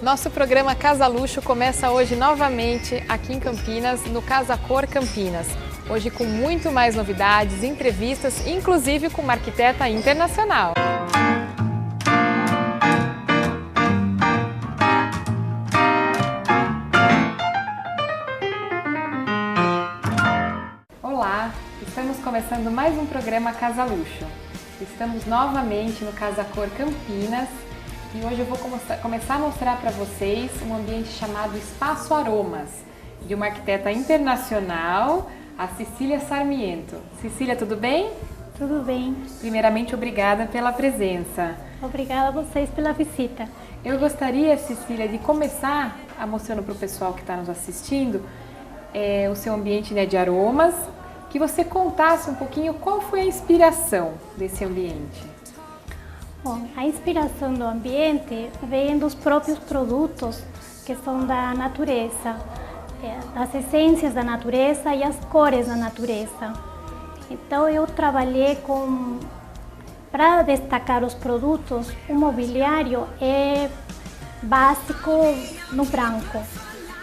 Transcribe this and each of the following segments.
Nosso programa Casa Luxo começa hoje novamente aqui em Campinas, no Casa Cor Campinas. Hoje com muito mais novidades, entrevistas, inclusive com uma arquiteta internacional. Olá, estamos começando mais um programa Casa Luxo. Estamos novamente no Casa Cor Campinas. E hoje eu vou começar a mostrar para vocês um ambiente chamado Espaço Aromas, de uma arquiteta internacional, a Cecília Sarmiento. Cecília, tudo bem? Tudo bem. Primeiramente, obrigada pela presença. Obrigada a vocês pela visita. Eu gostaria, Cecília, de começar mostrando para o pessoal que está nos assistindo o seu ambiente, né, de aromas, que você contasse um pouquinho qual foi a inspiração desse ambiente. Bom, a inspiração do ambiente vem dos próprios produtos que são da natureza, das essências da natureza e as cores da natureza. Então eu trabalhei para destacar os produtos, o mobiliário é básico no branco.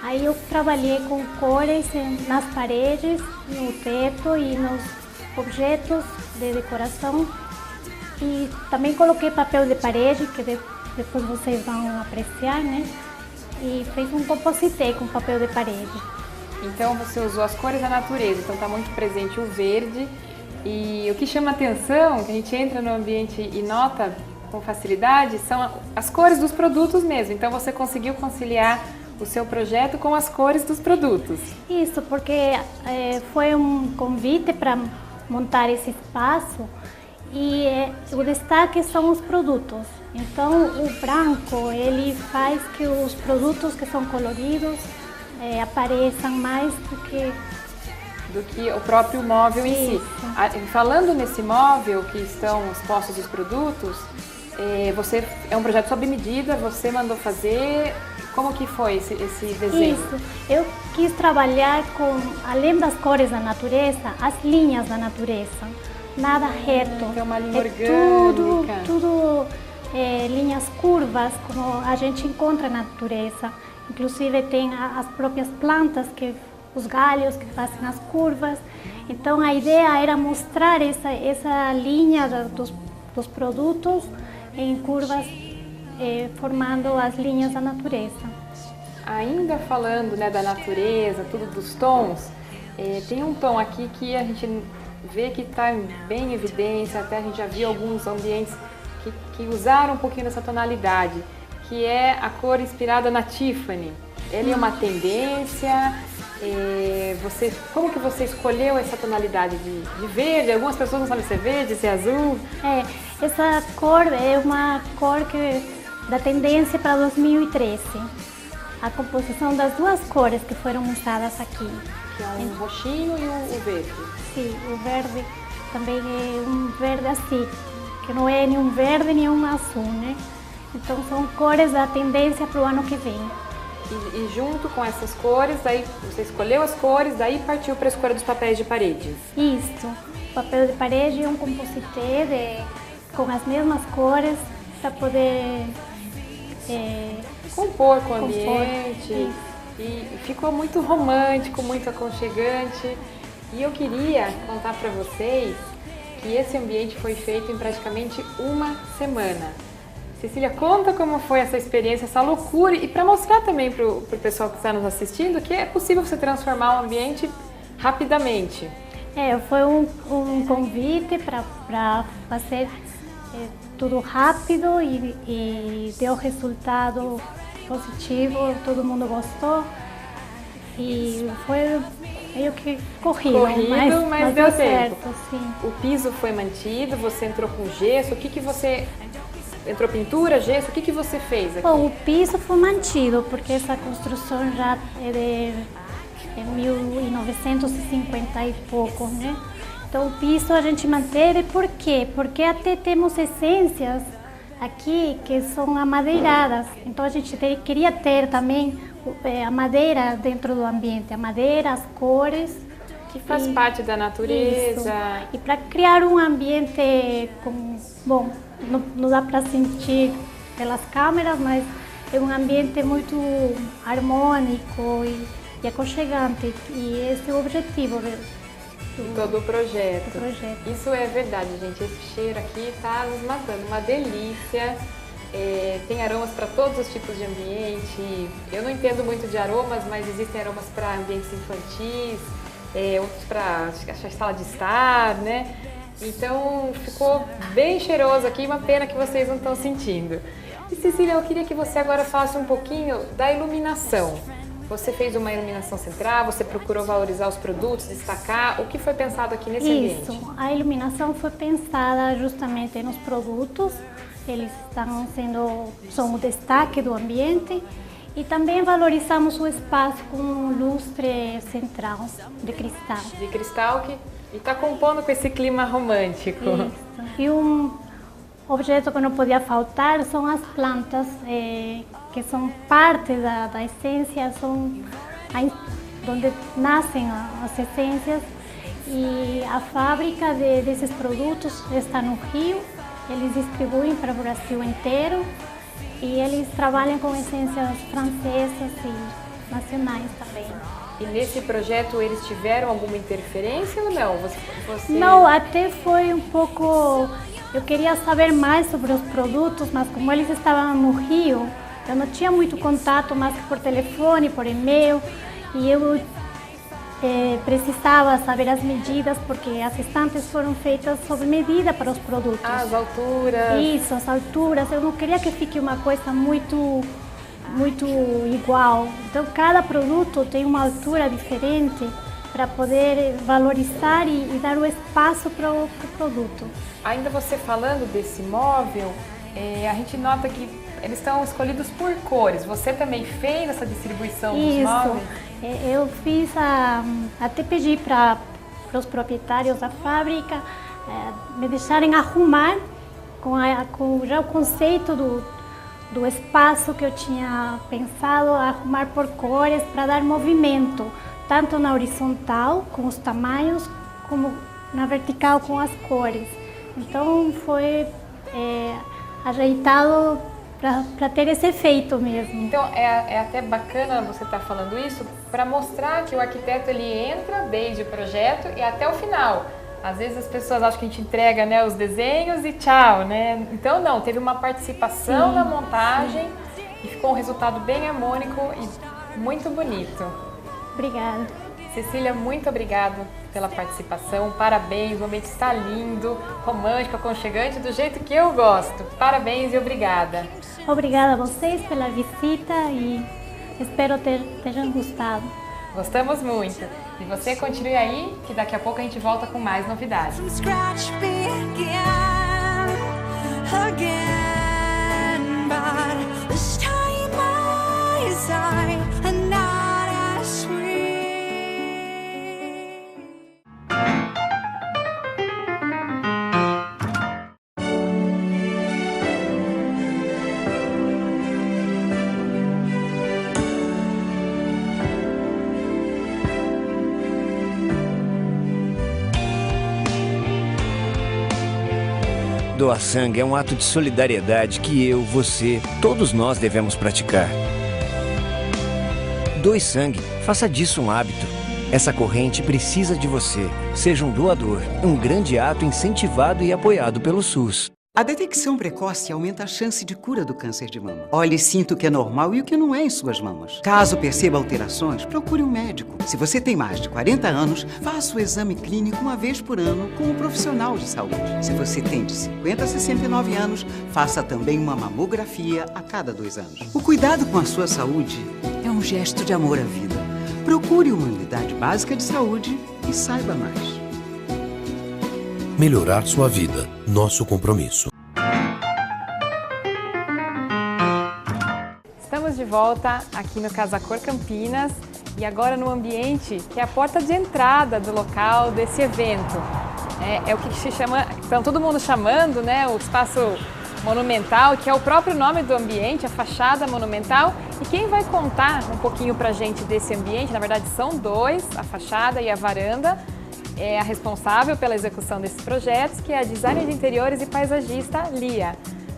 Aí eu trabalhei com cores nas paredes, no teto e nos objetos de decoração. E também coloquei papel de parede, que depois vocês vão apreciar, né? E fez um composite com papel de parede. Então você usou as cores da natureza, então está muito presente o verde. E o que chama atenção, que a gente entra no ambiente e nota com facilidade, são as cores dos produtos mesmo. Então você conseguiu conciliar o seu projeto com as cores dos produtos. Isso, porque foi um convite para montar esse espaço. E o destaque são os produtos. Então o branco ele faz que os produtos que são coloridos apareçam mais do que o próprio móvel em si. Falando nesse móvel que estão expostos os produtos, você é um projeto sob medida, você mandou fazer. Como que foi esse desenho? Isso, eu quis trabalhar com, além das cores da natureza, as linhas da natureza. Nada reto, é uma linha orgânica. Tudo linhas curvas, como a gente encontra na natureza. Inclusive tem as próprias plantas, os galhos que fazem as curvas. Então a ideia era mostrar essa linha dos produtos em curvas, formando as linhas da natureza. Ainda falando, né, da natureza, tudo dos tons, tem um tom aqui que a gente vê que está bem em evidência, até a gente já viu alguns ambientes que usaram um pouquinho dessa tonalidade, que é a cor inspirada na Tiffany. Ele é uma tendência, como que você escolheu essa tonalidade de verde? Algumas pessoas não sabem se é verde, se é azul. Essa cor é uma cor da tendência para 2013. A composição das duas cores que foram usadas aqui. Que é um roxinho e o verde. Sim, o verde também é um verde assim, que não é nenhum verde nem um azul, né? Então são cores da tendência para o ano que vem. E junto com essas cores, daí você escolheu as cores, daí partiu para a escolha dos papéis de parede. Isso, o papel de parede é um composite com as mesmas cores para poder compor com o ambiente. E ficou muito romântico, muito aconchegante. E eu queria contar para vocês que esse ambiente foi feito em praticamente uma semana. Cecília, conta como foi essa experiência, essa loucura, e para mostrar também para o pessoal que está nos assistindo que é possível você transformar um ambiente rapidamente. Foi um convite para fazer tudo rápido e deu resultado positivo, todo mundo gostou. E foi meio que corrido, mas deu certo. Sim. O piso foi mantido, você entrou com gesso, você... Entrou pintura, gesso, o que você fez aqui? Bom, o piso foi mantido, porque essa construção já é de 1950 e pouco, né? Então o piso a gente manteve, por quê? Porque até temos essências aqui que são amadeiradas, então a gente queria ter também a madeira dentro do ambiente, a madeira, as cores. Que faz parte da natureza. Isso. E para criar um ambiente bom, não dá para sentir pelas câmeras, mas é um ambiente muito harmônico e aconchegante. E esse é o objetivo do todo o projeto. projeto. Isso é verdade, gente. Esse cheiro aqui está nos matando. Uma delícia. Tem aromas para todos os tipos de ambiente. Eu não entendo muito de aromas, mas existem aromas para ambientes infantis, outros para a sala de estar, né? Então ficou bem cheiroso aqui, uma pena que vocês não estão sentindo. E Cecília, eu queria que você agora falasse um pouquinho da iluminação. Você fez uma iluminação central, você procurou valorizar os produtos, destacar. O que foi pensado aqui nesse ambiente? Isso, a iluminação foi pensada justamente nos produtos. Eles são o destaque do ambiente. E também valorizamos o espaço com um lustre central de cristal. De cristal e está compondo com esse clima romântico. Isso. E um objeto que não podia faltar são as plantas, que são parte da essência, são onde nascem as essências. E a fábrica desses produtos está no Rio, eles distribuem para o Brasil inteiro. E eles trabalham com essências francesas e nacionais também. E nesse projeto eles tiveram alguma interferência ou não? Não, até foi um pouco... Eu queria saber mais sobre os produtos, mas como eles estavam no Rio, eu não tinha muito contato mais que por telefone, por e-mail. E eu precisava saber as medidas, porque as estantes foram feitas sob medida para os produtos. As alturas. Isso, as alturas. Eu não queria que fique uma coisa muito igual. Então, cada produto tem uma altura diferente para poder valorizar e dar o espaço para o produto. Ainda você falando desse móvel, a gente nota que eles estão escolhidos por cores. Você também fez essa distribuição dos móveis? Eu fiz, até pedi para os proprietários da fábrica me deixarem arrumar com já o conceito do espaço que eu tinha pensado, arrumar por cores para dar movimento, tanto na horizontal com os tamanhos, como na vertical com as cores. Então foi ajeitado para ter esse efeito mesmo. Então é até bacana você estar falando isso para mostrar que o arquiteto ele entra desde o projeto e até o final. Às vezes as pessoas acham que a gente entrega, né, os desenhos e tchau, né? Então não, teve uma participação na montagem e ficou um resultado bem harmônico e muito bonito. Obrigada. Cecília, muito obrigada pela participação, parabéns, o momento está lindo, romântico, aconchegante, do jeito que eu gosto. Parabéns e obrigada. Obrigada a vocês pela visita e espero tenham gostado. Gostamos muito. E você continue aí, que daqui a pouco a gente volta com mais novidades. Doar sangue é um ato de solidariedade que eu, você, todos nós devemos praticar. Doe sangue, faça disso um hábito. Essa corrente precisa de você. Seja um doador. Um grande ato incentivado e apoiado pelo SUS. A detecção precoce aumenta a chance de cura do câncer de mama. Olhe e sinta o que é normal e o que não é em suas mamas. Caso perceba alterações, procure um médico. Se você tem mais de 40 anos, faça o exame clínico uma vez por ano com um profissional de saúde. Se você tem de 50 a 69 anos, faça também uma mamografia a cada 2 anos. O cuidado com a sua saúde é um gesto de amor à vida. Procure uma unidade básica de saúde e saiba mais. Melhorar sua vida, nosso compromisso. Estamos de volta aqui no Casa Cor Campinas e agora no ambiente que é a porta de entrada do local desse evento. É o que se chama, estão todo mundo chamando, né, o espaço monumental, que é o próprio nome do ambiente, a fachada monumental. E quem vai contar um pouquinho pra gente desse ambiente, na verdade são dois, a fachada e a varanda, é a responsável pela execução desses projetos, que é a designer de interiores e paisagista Lia.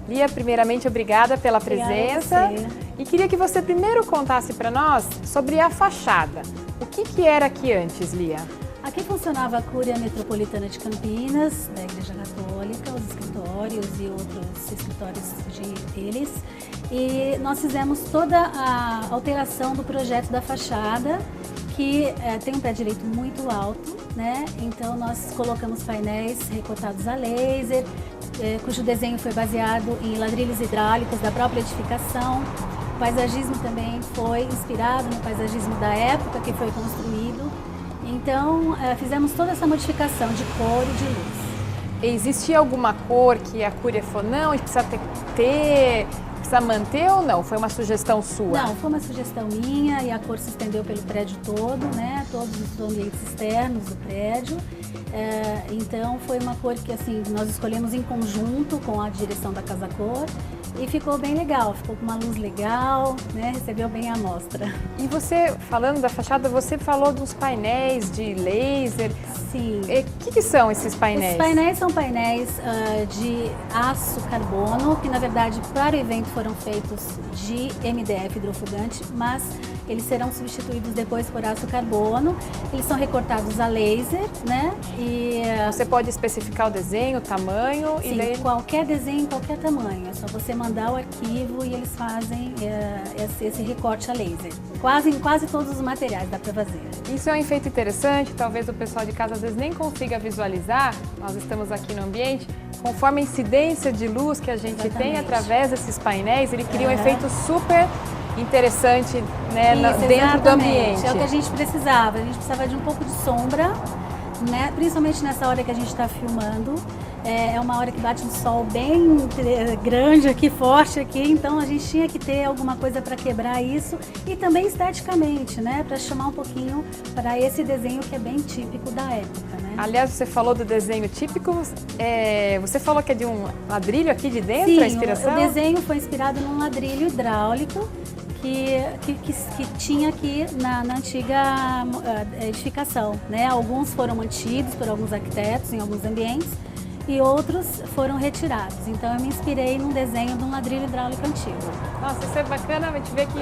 Lia, primeiramente, obrigada pela presença. Obrigada a você. E queria que você primeiro contasse para nós sobre a fachada. O que era aqui antes, Lia? Aqui funcionava a Cúria Metropolitana de Campinas, da Igreja Católica, os escritórios e outros escritórios deles. E nós fizemos toda a alteração do projeto da fachada, que tem um pé direito muito alto, né? Então nós colocamos painéis recortados a laser, cujo desenho foi baseado em ladrilhos hidráulicos da própria edificação. O paisagismo também foi inspirado no paisagismo da época que foi construído. Então fizemos toda essa modificação de cor e de luz. Existia alguma cor que a Cúria falou, não, a gente precisa precisa manter ou não? Foi uma sugestão sua? Não, foi uma sugestão minha e a cor se estendeu pelo prédio todo, né? Todos os ambientes externos do prédio. Então foi uma cor que assim, nós escolhemos em conjunto com a direção da Casa Cor e ficou bem legal, ficou com uma luz legal, né? Recebeu bem a amostra. E você, falando da fachada, você falou dos painéis de laser. Sim. O que são esses painéis? Os painéis são painéis de aço carbono, que na verdade para o evento foram feitos de MDF hidrofugante, mas eles serão substituídos depois por aço carbono. Eles são recortados a laser, né? E você pode especificar o desenho, o tamanho? Sim, e daí... qualquer desenho, qualquer tamanho. É só você mandar o arquivo e eles fazem esse recorte a laser. Em quase todos os materiais dá para fazer. Isso é um efeito interessante, talvez o pessoal de casa às vezes nem consiga visualizar. Nós estamos aqui no ambiente, conforme a incidência de luz que a gente tem através desses painéis, ele cria um efeito super interessante, né, dentro do ambiente. É o que a gente precisava de um pouco de sombra, né, principalmente nessa hora que a gente está filmando. É uma hora que bate um sol bem grande aqui, forte aqui, então a gente tinha que ter alguma coisa para quebrar isso e também esteticamente, né, para chamar um pouquinho para esse desenho que é bem típico da época, né? Aliás, você falou do desenho típico, você falou que é de um ladrilho aqui de dentro, Sim, a inspiração? O desenho foi inspirado num ladrilho hidráulico que tinha aqui na antiga edificação, né? Alguns foram mantidos por alguns arquitetos em alguns ambientes e outros foram retirados. Então eu me inspirei num desenho de um ladrilho hidráulico antigo. Nossa, isso é bacana, a gente vê que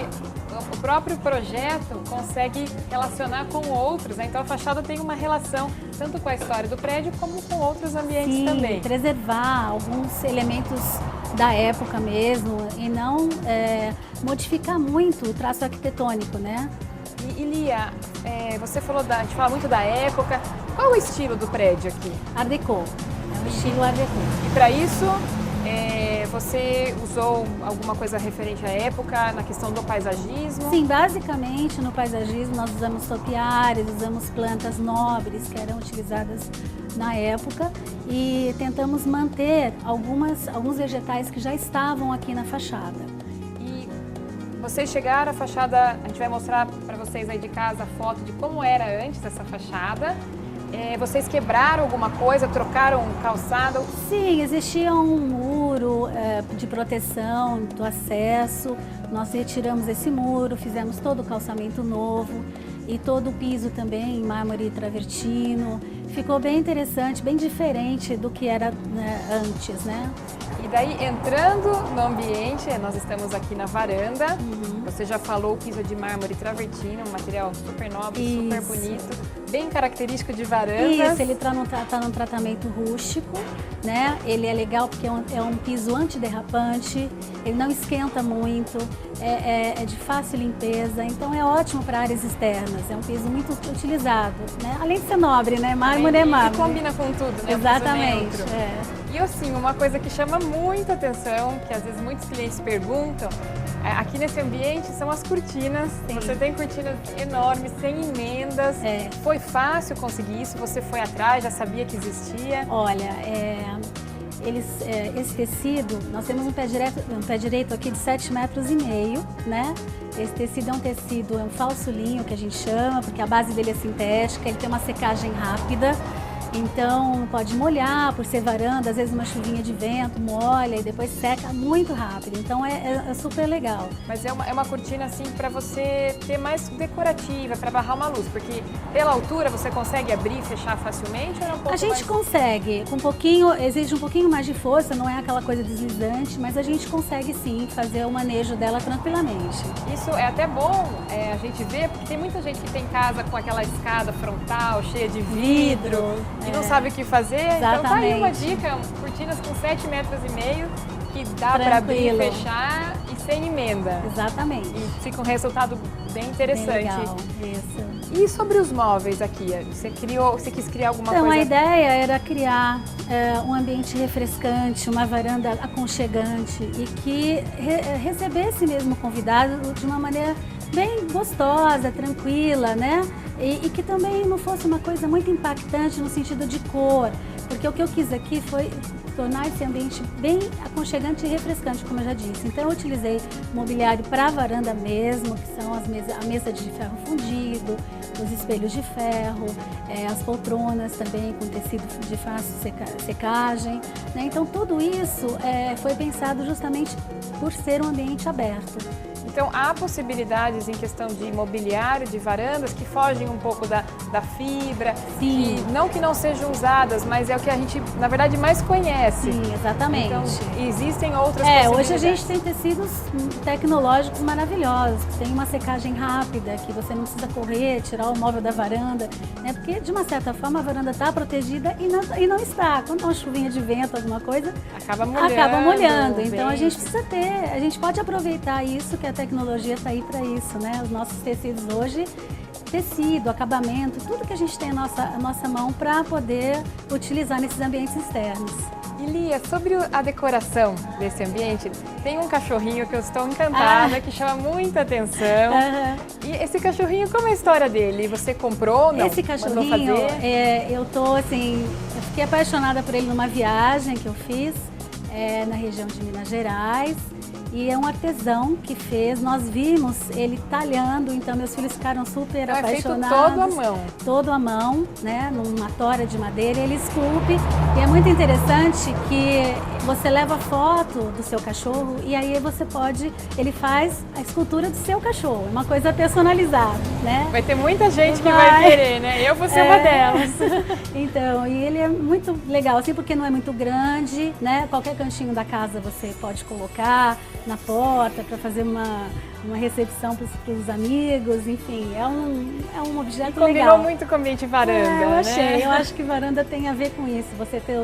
o próprio projeto consegue relacionar com outros, né? Então a fachada tem uma relação tanto com a história do prédio como com outros ambientes. Sim, também. Preservar alguns elementos da época mesmo e não modificar muito o traço arquitetônico, né? E Lia, você falou a gente fala muito da época. Qual é o estilo do prédio aqui? Art Deco. É um estilo Art Deco. E para isso, você usou alguma coisa referente à época, na questão do paisagismo? Sim, basicamente no paisagismo nós usamos topiárias, usamos plantas nobres que eram utilizadas na época e tentamos manter alguns vegetais que já estavam aqui na fachada. E vocês chegaram, a fachada, a gente vai mostrar para vocês aí de casa a foto de como era antes essa fachada. Vocês quebraram alguma coisa, trocaram calçado? Sim, existia um muro de proteção do acesso. Nós retiramos esse muro, fizemos todo o calçamento novo e todo o piso também em mármore travertino. Ficou bem interessante, bem diferente do que era antes, né? E daí, entrando no ambiente, nós estamos aqui na varanda. Você já falou o piso de mármore travertino, um material super nobre, super bonito, bem característico de varandas. Isso, ele tá num tratamento rústico, né? Ele é legal porque é um piso antiderrapante, ele não esquenta muito, é de fácil limpeza, então é ótimo para áreas externas, é um piso muito utilizado, né? Além de ser nobre, né? Mármore é mármore. E combina com tudo, né? Exatamente. E assim, uma coisa que chama muita atenção, que às vezes muitos clientes perguntam, aqui nesse ambiente são as cortinas. Sim. Você tem cortinas enormes, sem emendas. Foi fácil conseguir isso? Você foi atrás, já sabia que existia? Olha, esse tecido, nós temos um pé direito aqui de 7,5 metros, né? Esse tecido é um tecido, é um falso linho que a gente chama, porque a base dele é sintética, ele tem uma secagem rápida. Então pode molhar, por ser varanda, às vezes uma chuvinha de vento molha e depois seca muito rápido. Então é super legal. Mas é uma cortina assim para você ter mais decorativa, para barrar uma luz, porque pela altura você consegue abrir e fechar facilmente ou é um pouco A gente consegue, com um pouquinho, exige um pouquinho mais de força, não é aquela coisa deslizante, mas a gente consegue sim fazer o manejo dela tranquilamente. Isso é até bom a gente ver, porque tem muita gente que tem casa com aquela escada frontal, cheia de vidro, e não sabe o que fazer. Exatamente. Então tá aí uma dica, cortinas com 7,5 metros, que dá para abrir e fechar e sem emenda. Exatamente. E fica um resultado bem interessante. Bem legal, isso. E sobre os móveis aqui? Você quis criar alguma coisa? Então, a ideia era criar um ambiente refrescante, uma varanda aconchegante e que recebesse mesmo o convidado de uma maneira bem gostosa, tranquila, né? E que também não fosse uma coisa muito impactante no sentido de cor, porque o que eu quis aqui foi tornar esse ambiente bem aconchegante e refrescante, como eu já disse. Então eu utilizei mobiliário para a varanda mesmo, que são a mesa de ferro fundido, os espelhos de ferro, as poltronas também com tecido de fácil secagem, né? Então tudo isso foi pensado justamente por ser um ambiente aberto. Então, há possibilidades em questão de mobiliário, de varandas, que fogem um pouco da fibra. Sim. E não que não sejam usadas, mas é o que a gente, na verdade, mais conhece. Sim, exatamente. Então, existem outras possibilidades. Hoje a gente tem tecidos tecnológicos maravilhosos, que tem uma secagem rápida, que você não precisa correr, tirar o móvel da varanda, né? Porque, de uma certa forma, a varanda está protegida e não está. Quando dá uma chuvinha de vento, alguma coisa, acaba molhando. Então, a gente precisa a gente pode aproveitar isso, que a tecnologia está aí para isso, né? Os nossos tecidos hoje, tecido, acabamento, tudo que a gente tem a nossa mão para poder utilizar nesses ambientes externos. E Lia, sobre a decoração desse ambiente, tem um cachorrinho que eu estou encantada, que chama muita atenção. E esse cachorrinho, como é a história dele? Você comprou, não? Esse cachorrinho, eu fiquei apaixonada por ele numa viagem que eu fiz na região de Minas Gerais. E é um artesão que fez, nós vimos ele talhando, então meus filhos ficaram super apaixonados. É feito todo à mão. Todo à mão, né, numa tora de madeira, ele esculpe. E é muito interessante que você leva foto do seu cachorro e aí ele faz a escultura do seu cachorro, é uma coisa personalizada, né? Vai ter muita gente que vai querer, né? Eu vou ser uma delas. Então, e ele é muito legal, assim, porque não é muito grande, né? Qualquer cantinho da casa você pode colocar na porta para fazer uma recepção para os amigos, enfim, é um objeto legal. Combinou muito com o ambiente varanda, eu achei, né? Eu acho que varanda tem a ver com isso, você ter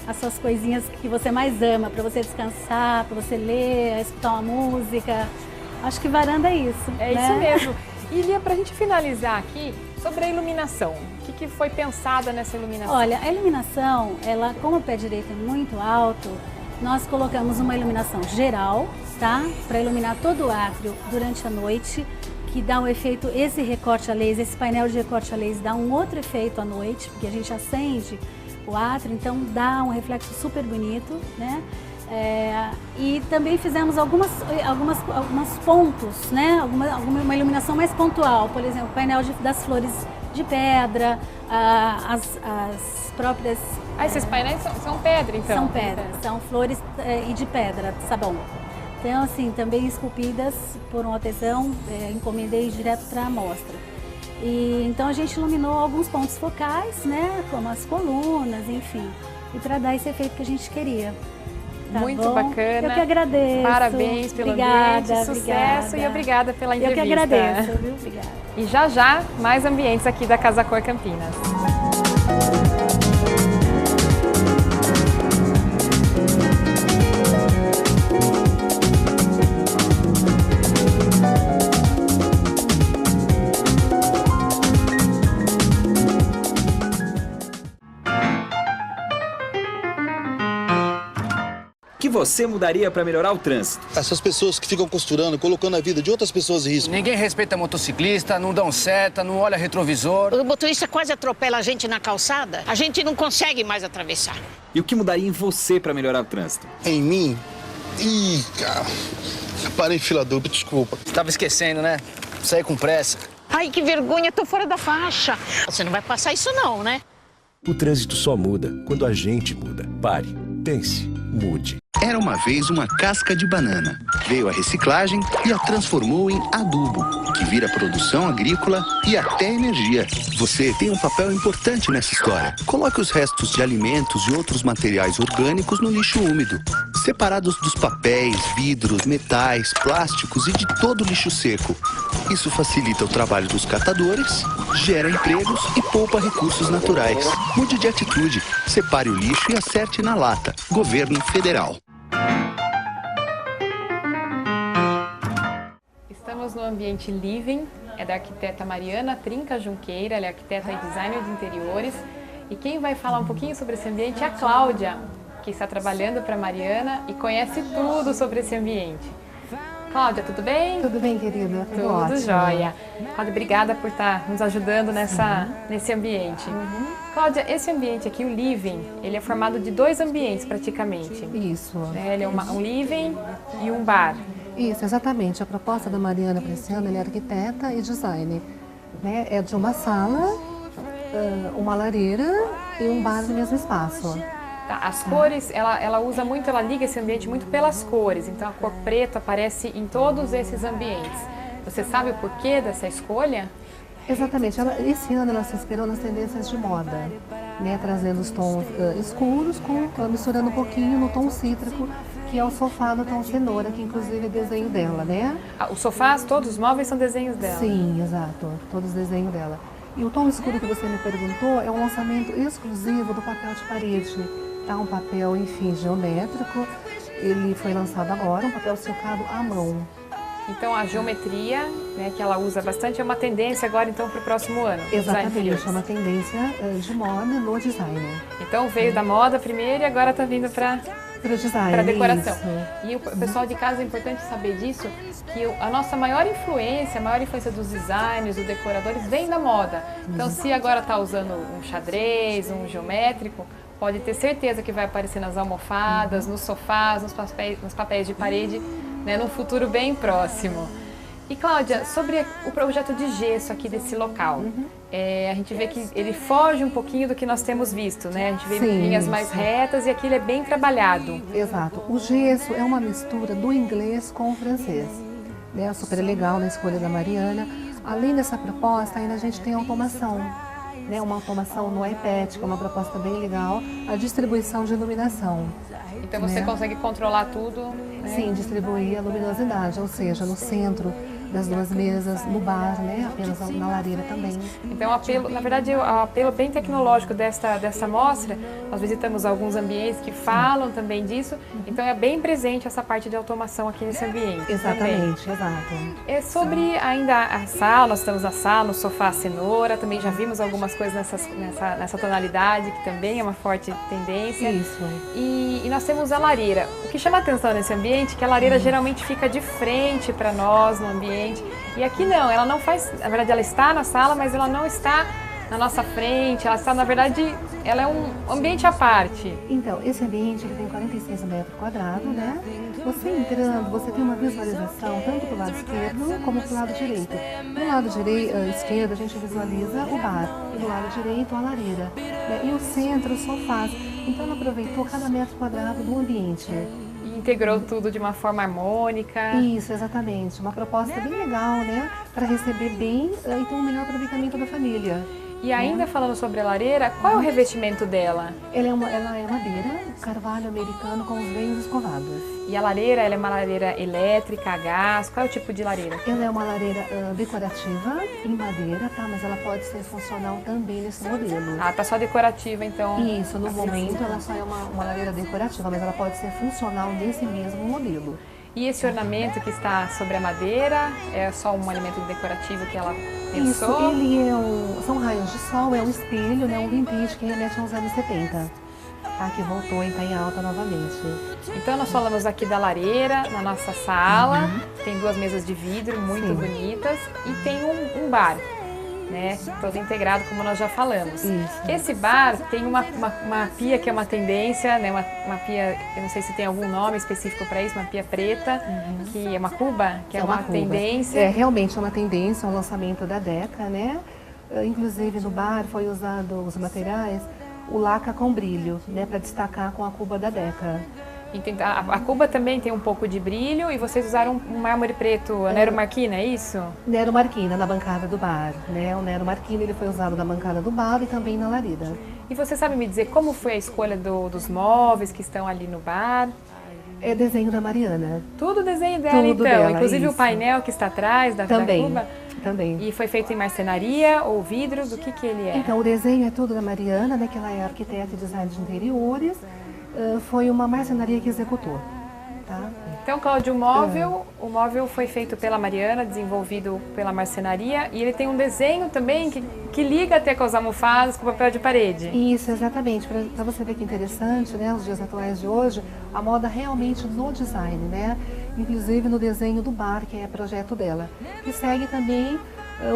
as suas coisinhas que você mais ama, para você descansar, para você ler, escutar uma música. Acho que varanda é isso. É isso mesmo. E Lia, para a gente finalizar aqui, sobre a iluminação, o que foi pensada nessa iluminação? Olha, a iluminação, como o pé direito é muito alto, nós colocamos uma iluminação geral, tá? Para iluminar todo o átrio durante a noite, que dá um efeito, esse recorte a laser, esse painel de recorte a laser dá um outro efeito à noite, porque a gente acende o átrio, então dá um reflexo super bonito, né? E também fizemos alguns pontos, né? Uma iluminação mais pontual, por exemplo, o painel das flores de pedra, as próprias... esses painéis são pedra, então? São pedra, são flores e de pedra, sabão. Então, assim, também esculpidas por um artesão, encomendei direto para a amostra. E então a gente iluminou alguns pontos focais, né? Como as colunas, enfim, e para dar esse efeito que a gente queria. Tá muito bom? bacana. Eu que agradeço. Parabéns pelo ambiente, sucesso e obrigada pela entrevista. Eu que agradeço, viu? Obrigada. E já, mais ambientes aqui da Casa Cor Campinas. O que você mudaria para melhorar o trânsito? Essas pessoas que ficam costurando, colocando a vida de outras pessoas em risco. Ninguém respeita motociclista, não dão seta, não olha retrovisor. O motorista quase atropela a gente na calçada, a gente não consegue mais atravessar. E o que mudaria em você para melhorar o trânsito? Em mim? Ih, cara, parei em fila dupla, desculpa. Você tava esquecendo, né? Saí com pressa. Ai, que vergonha, tô fora da faixa. Você não vai passar isso não, né? O trânsito só muda quando a gente muda. Pare, pense, mude. Era uma vez uma casca de banana. Veio a reciclagem e a transformou em adubo, que vira produção agrícola e até energia. Você tem um papel importante nessa história. Coloque os restos de alimentos e outros materiais orgânicos no lixo úmido, separados dos papéis, vidros, metais, plásticos e de todo o lixo seco. Isso facilita o trabalho dos catadores, gera empregos e poupa recursos naturais. Mude de atitude, separe o lixo e acerte na lata. Governo Federal. Estamos no ambiente Living, é da arquiteta Mariana Trinca Junqueira, ela é arquiteta e designer de interiores. E quem vai falar um pouquinho sobre esse ambiente é a Cláudia, que está trabalhando para a Mariana e conhece tudo sobre esse ambiente. Cláudia, tudo bem? Tudo bem, querida. Tudo ótimo. Jóia. Cláudia, obrigada por estar nos ajudando nesse ambiente. Cláudia, esse ambiente aqui, o Living, ele é formado de 2 ambientes praticamente. Isso. Ele é um living e um bar. Isso, exatamente. A proposta da Mariana para esse ano, ela é arquiteta e designer. Né? É de uma sala, uma lareira e um bar no mesmo espaço. Tá, as cores, ela usa muito, ela liga esse ambiente muito pelas cores, então a cor preta aparece em todos esses ambientes. Você sabe o porquê dessa escolha? Exatamente. Esse ano ela se inspirou nas tendências de moda, né? Trazendo os tons escuros, misturando um pouquinho no tom cítrico, que é o sofá no tom cenoura, que inclusive é desenho dela, né? Os sofás, todos os móveis são desenhos dela? Sim, exato. Todos desenho dela. E o tom escuro que você me perguntou é um lançamento exclusivo do papel de parede. Tá um papel, enfim, geométrico. Ele foi lançado agora, um papel silcado à mão. Então a geometria, né, que ela usa bastante, é uma tendência agora então para o próximo ano. Exatamente, é uma tendência de moda no design. Então veio da moda primeiro e agora está vindo para a decoração. Isso. E o pessoal de casa, é importante saber disso, que a nossa maior influência dos designers, dos decoradores, vem da moda. Então se agora está usando um xadrez, um geométrico, pode ter certeza que vai aparecer nas almofadas, nos sofás, nos papéis de parede, né, num futuro bem próximo. E Cláudia, sobre o projeto de gesso aqui desse local, a gente vê que ele foge um pouquinho do que nós temos visto, né? A gente vê linhas mais retas e aqui ele é bem trabalhado. Exato. O gesso é uma mistura do inglês com o francês. Né? Super legal na escolha da Mariana. Além dessa proposta, ainda a gente tem automação. Né? Uma automação no iPad, que é uma proposta bem legal. A distribuição de iluminação. Então você consegue controlar tudo? Né? Sim, distribuir a luminosidade, ou seja, no centro das 2 mesas, no bar, né? Apenas na lareira também. Então, na verdade, o apelo bem tecnológico dessa mostra, nós visitamos alguns ambientes que falam também disso, então é bem presente essa parte de automação aqui nesse ambiente. Exatamente, também. Exato. É sobre ainda a sala, nós estamos na sala, no sofá cenoura, também já vimos algumas coisas nessa tonalidade, que também é uma forte tendência. Isso. E nós temos a lareira. O que chama atenção nesse ambiente é que a lareira geralmente fica de frente para nós no ambiente. E aqui não, ela não faz, na verdade ela está na sala, mas ela não está na nossa frente, ela está, na verdade, ela é um ambiente à parte. Então, esse ambiente ele tem 46 metros quadrados, né? Você entrando, você tem uma visualização tanto para o lado esquerdo como para o lado direito. Do lado esquerdo a gente visualiza o bar, e do lado direito a lareira. Né? E o centro, os sofás. Então ela aproveitou cada metro quadrado do ambiente. Integrou tudo de uma forma harmônica. Isso, exatamente. Uma proposta bem legal, né? Para receber bem e ter um melhor aproveitamento da família. E ainda falando sobre a lareira, qual é o revestimento dela? Ela é madeira, carvalho americano com os veios escovados. E a lareira, ela é uma lareira elétrica, a gás? Qual é o tipo de lareira? Ela é uma lareira decorativa em madeira, tá? Mas ela pode ser funcional também nesse modelo. Ah, tá só decorativa então? Isso, no momento ela só é uma lareira decorativa, mas ela pode ser funcional nesse mesmo modelo. E esse ornamento que está sobre a madeira é só um elemento decorativo que ela pensou? Isso, ele são raios de sol, é um espelho, né, um vintage que remete aos anos 70, tá, que voltou a estar em alta novamente. Então nós falamos aqui da lareira na nossa sala, tem 2 mesas de vidro muito bonitas e tem um bar. Né, todo integrado, como nós já falamos. Isso. Esse bar tem uma pia que é uma tendência, né, uma pia, eu não sei se tem algum nome específico para isso, uma pia preta, que é uma cuba, que é uma tendência. É realmente uma tendência, um lançamento da Deca, né? Inclusive no bar foi usado os materiais o laca com brilho, né, para destacar com a cuba da Deca. A cuba também tem um pouco de brilho e vocês usaram um mármore preto, a Nero Marquina, é isso? Nero Marquina, na bancada do bar, né? O Nero Marquina ele foi usado na bancada do bar e também na lareira. E você sabe me dizer como foi a escolha dos móveis que estão ali no bar? É desenho da Mariana. Tudo desenho dela, Tudo então, dela, inclusive isso. O painel que está atrás da cuba? Também. E foi feito em marcenaria ou vidro? Do que ele é? Então, o desenho é tudo da Mariana, né, que ela é arquiteta e design de interiores. Foi uma marcenaria que executou. Tá? Então, Cláudio, o móvel foi feito pela Mariana, desenvolvido pela marcenaria, e ele tem um desenho também que liga até com as almofadas, com o papel de parede. Isso, exatamente. Para você ver que interessante, né, os dias atuais de hoje, a moda realmente no design, né? Inclusive no desenho do bar, que é projeto dela. E segue também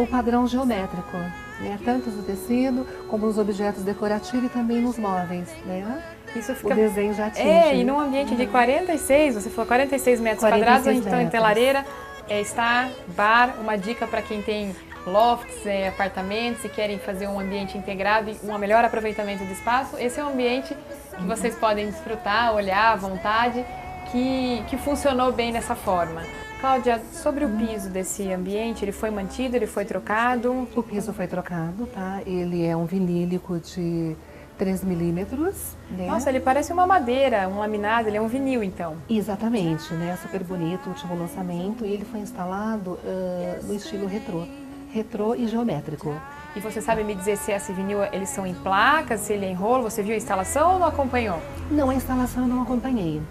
o padrão geométrico, né? Tanto no tecido, como nos objetos decorativos e também nos móveis, né? Isso fica... O desenho já atinge. E num ambiente de 46, você falou 46 metros quadrados, a gente está em Telareira, está bar, uma dica para quem tem lofts, apartamentos e querem fazer um ambiente integrado e um melhor aproveitamento do espaço. Esse é um ambiente que vocês podem desfrutar, olhar à vontade, que funcionou bem dessa forma. Cláudia, sobre o piso desse ambiente, ele foi mantido, ele foi trocado? O piso foi trocado, tá? Ele é um vinílico de 3 milímetros. Né? Nossa, ele parece uma madeira, um laminado, ele é um vinil então. Exatamente, né? Super bonito, último lançamento, e ele foi instalado no estilo retrô e geométrico. E você sabe me dizer se esse vinil, eles são em placas, se ele é em rolo, você viu a instalação ou não acompanhou? Não, a instalação eu não acompanhei.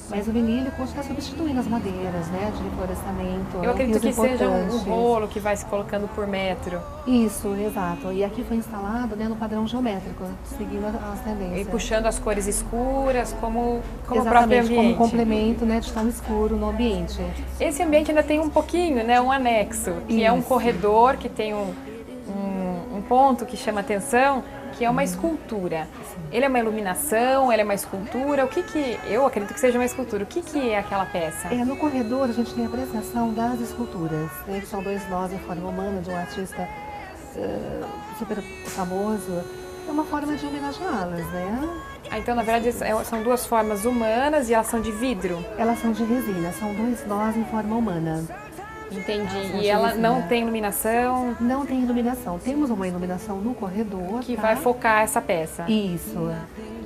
Mas o vinílico está substituindo as madeiras, né, de reflorestamento. Eu acredito que seja um rolo que vai se colocando por metro. Isso, exato. E aqui foi instalado, né, no padrão geométrico, seguindo as tendências. E puxando as cores escuras como o próprio ambiente. Como complemento, né, de tom escuro no ambiente. Esse ambiente ainda tem um pouquinho, né, um anexo, que é um corredor que tem um ponto que chama atenção, que é uma escultura. Ele é uma iluminação, ele é uma escultura, eu acredito que seja uma escultura. O que é aquela peça? No corredor a gente tem a apreciação das esculturas, né, que são 2 nós em forma humana de um artista super famoso. É uma forma de homenageá-las, né? Então, na verdade, são 2 formas humanas e elas são de vidro? Elas são de resina, são 2 nós em forma humana. Entendi. E ela não tem iluminação? Não tem iluminação. Temos uma iluminação no corredor. Que vai focar essa peça. Isso.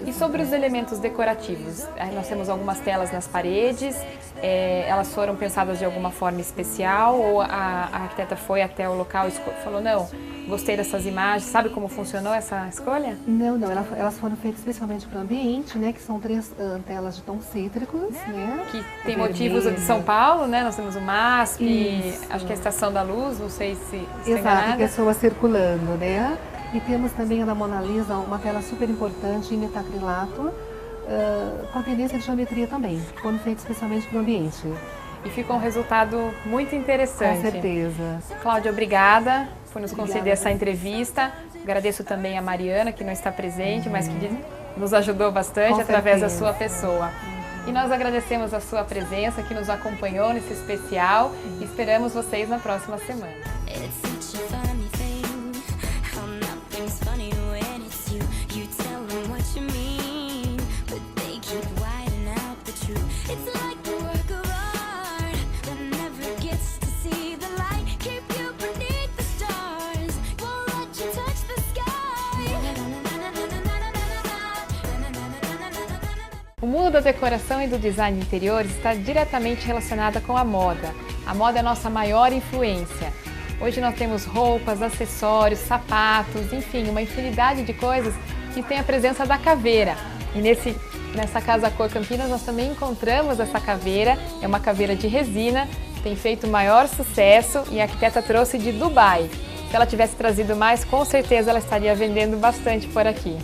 E sobre os elementos decorativos? Nós temos algumas telas nas paredes. Elas foram pensadas de alguma forma especial? Ou a arquiteta foi até o local e falou, não, gostei dessas imagens. Sabe como funcionou essa escolha? Não. Elas foram feitas especialmente para o ambiente, né? Que são 3 telas de tons cítricos, né? Que tem motivos de São Paulo, né? Nós temos o MASP, acho que a Estação da Luz, não sei se exato, pessoas circulando, né? E temos também na Mona Lisa uma tela super importante em metacrilato, com a tendência de geometria também, foram feitos especialmente para o ambiente. E ficou um resultado muito interessante. Com certeza. Cláudia, obrigada por nos conceder essa entrevista. Agradeço também a Mariana, que não está presente, mas que nos ajudou bastante através da sua pessoa. E nós agradecemos a sua presença, que nos acompanhou nesse especial, e esperamos vocês na próxima semana. O mundo da decoração e do design de interiores está diretamente relacionado com a moda. A moda é a nossa maior influência. Hoje nós temos roupas, acessórios, sapatos, enfim, uma infinidade de coisas que tem a presença da caveira. E nessa Casa Cor Campinas nós também encontramos essa caveira, é uma caveira de resina, tem feito maior sucesso e a arquiteta trouxe de Dubai. Se ela tivesse trazido mais, com certeza ela estaria vendendo bastante por aqui.